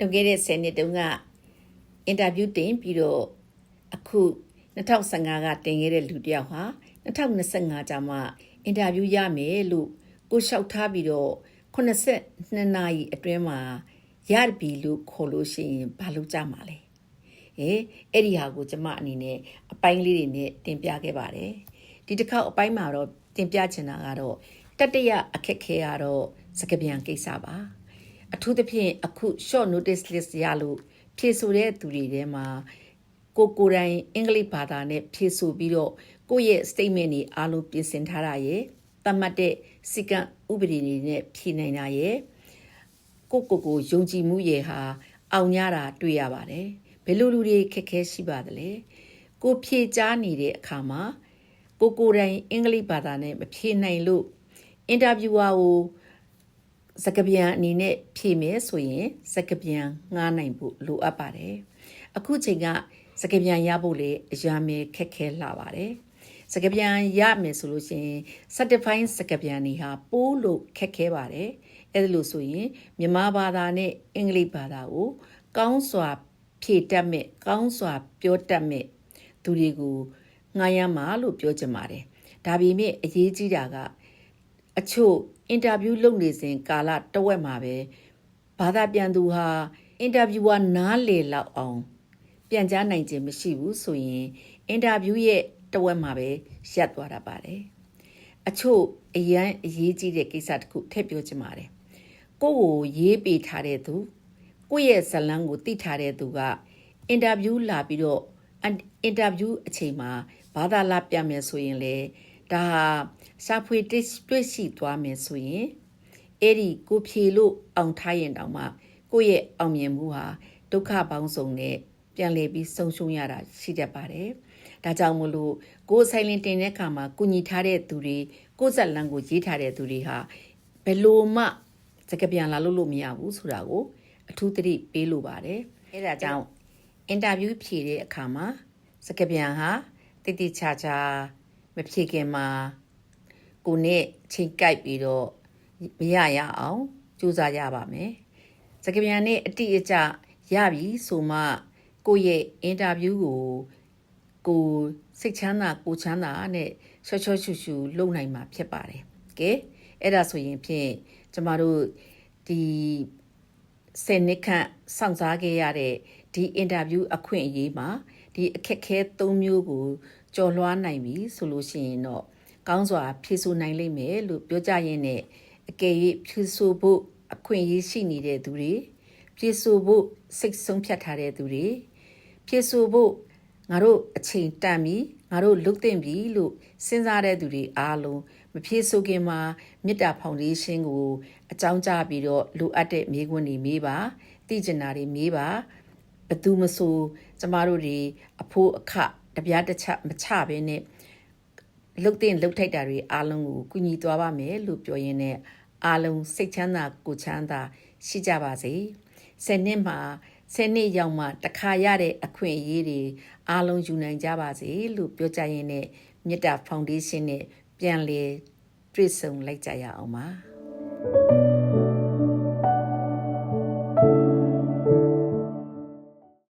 လွန်ခဲ့တဲ့10နှစ်တုန်းကအင်တာဗျူးတင်ပြီးတော့အခု2015ကတင်ခဲ့တဲ့လူတစ်ယောက်ဟာ2025ကျမှအင်တာဗျူးရမယ်လို့ကိုလျှောက်ထားပြီးတော့82နာရီအတွင်းမှာရပြီလို့ခေါ်လို့ရှိရင်ဘာလုပ်ကြမှာလဲအဲ့ဒီဟာကိုကျမအနေနဲ့အပိုင်းလေးတွေနဲ့တင်ပြခဲ့ပါတယ်ဒီတစ်ခေါက်အပိုင်းမှာတော့တင်ပြချင်တာကတော့တတိယအခက်ခဲကတော့စကားပြန်ကိစ္စပါအထူးသဖြင့်အခု short notice list ရလို့ဖြည့်ဆိုတဲ့သူတွေထဲမှာကိုယ်တိုင်အင်္ဂလိပ်ဘာသာနဲ့ဖြည့်ဆိုပြီးတော့ကိုယ့်ရဲ့ statement တွေအားလုံးပြင်ဆင်ထားတာရဲ့သတ်မှတ်တဲ့စီကံဥပဒေတွေနဲ့ဖြည့်နိုင်တာရဲ့ကိုယုံကြည်မှုရဲ့ဟာအောင်ရတာတွေ့ရပါတယ်ဘယ်လိုလူတွေခက်ခဲရှိပါသလဲကိုဖြည့်ကြားနေတဲ့အခါမှာကိုယ်တိုင်အင်္ဂလိပ်ဘာသာနဲ့မဖြည့်နိုင်လို့အင်တာဗျူဝါကိုစကားပြန်အနေနဲ့ဖြည့်မယ်ဆိုရင်စကားပြန်ငှားနိုင်ဖို့လိုအပ်ပါတယ်အခုချိန်ကစကားပြန်ရဖို့လေအရာမဲခက်ခဲလာပါတယ်စကားပြန်ရမယ်ဆိုလို့ရှိရင် certified စကားပြန်တွေဟာပိုးလို့ခက်ခဲပါတယ်အဲ့ဒါလို့ဆိုရင်မြန်မာဘာသာနဲ့အင်္ဂလိပ်ဘာသာကိုကောင်းစွာဖြည့်တတ်မဲ့ကောင်းစွာပြောတတ်မဲ့သူတွေကိုငှားရမှာလို့ပြောချင်ပါတယ်ဒါပေမဲ့အရေးကြီးတာကအချို့အင်တာဗျူးလုပ်နေစဉ်ကာလတဝက်မှာပဲဘာသာပြန်သူဟာအင်တာဗျူဝါနားလေလောက်အောင်ပြန်ကြားနိုင်ခြင်းမရှိဘူးဆိုရင်အင်တာဗျူးရဲ့တဝက်မှာပဲရပ်သွားတာပါတယ်အချို့အရေးကြီးတဲ့ကိစ္စတစ်ခုထည့်ပြောချင်ပါတယ်ကိုယ့်ကိုရေးပေးထားတဲ့သူကိုယ့်ရဲ့ဇလန်းကိုသိထားတဲ့သူကအင်တာဗျူးလာပြီးတော့အင်တာဗျူးအချိန်မှာဘာသာလာပြမယ်ဆိုရင်လေဒါဟာစာဖွေတွေ့ရှိသွားမယ်ဆိုရင်အဲ့ဒီကိုဖြေလို့အောင်ထားရင်တောင်မှကိုယ့်ရဲ့အောင်မြင်မှုဟာဒုက္ခပေါင်းစုံနဲ့ပြန်လည်ပြီးဆုံးရှုံးရတာရှိတတ်ပါတယ်ဒါကြောင့်မို့လို့ကိုယ်ဆိုင်လင်တင်တဲ့အခါမှာကုညီထားတဲ့သူတွေကိုယ်ဇက်လန်းကိုရေးထားတဲ့သူတွေဟာဘယ်လိုမှစကားပြန်လာလို့မရဘူးဆိုတာကိုအထူးသတိပေးလိုပါတယ်အဲ့ဒါကြောင့်အင်တာဗျူးဖြေတဲ့အခါမှာစကားပြန်ဟာတိတိကျကျမဖြေခင်မှာကိုနဲ့ချိန်ကိုက်ပြီးတော့မရအောင်ကြိုးစားရပါမယ်စကားပြန်နဲ့အတိအကျရပြီဆိုမှကိုရဲ့အင်တာဗျူးကိုစိတ်ချမ်းသာကိုချမ်းသာနဲ့ရှော့ရှူလုပ်နိုင်မှာဖြစ်ပါတယ်ကဲအဲ့ဒါဆိုရင်ဖြင့်ကျမတို့ဒီ10နှစ်ခန့်စောင့်စားခဲ့ရတဲ့ဒီအင်တာဗျူးအခွင့်အရေးမှာဒီအခက်ခဲ3မျိုးကိုကျော်လွှားနိုင်ပြီဆိုလို့ရှိရင်တော့ကောင်းစွာဖြည့်ဆို့နိုင်လိမ့်မယ်လို့ပြောကြရင်နဲ့အကယ်၍ဖြည့်ဆို့ဖို့အခွင့်အရေးရှိနေတဲ့သူတွေဖြည့်ဆို့ဖို့စိတ်ဆုံးဖြတ်ထားတဲ့သူတွေဖြည့်ဆို့ဖို့ငါတို့အချိန်တန်ပြီငါတို့လုတ်တင်ပြီလို့စဉ်းစားတဲ့သူတွေအားလုံးမဖြည့်ဆို့ခင်မှာမေတ္တာဖောင်ဒေးရှင်းကိုအကြောင်းကြားပြီးတော့လိုအပ်တဲ့မေးခွန်းတွေမေးပါသိကျင်တာတွေမေးပါဘသူမဆိုကျမတို့တွေအဖိုးအခတပြားတစ်ချက်မချဘဲနဲ့လုတ်တင်လုတ်ထိုက်တာတွေအားလုံးကိုကူညီသွားပါမယ်လို့ပြောရင်းနဲ့အားလုံးစိတ်ချမ်းသာကိုချမ်းသာရှိကြပါစေ10နှစ်မှာ10နှစ်ရောက်မှတစ်ခါရတဲ့အခွင့်အရေးတွေအားလုံးယူနိုင်ကြပါစေလို့ပြောကြရင်းနဲ့မေတ္တာဖောင်ဒေးရှင်းနဲ့ပြန်လည်တွေ့ဆုံလိုက်ကြရအောင်ပါ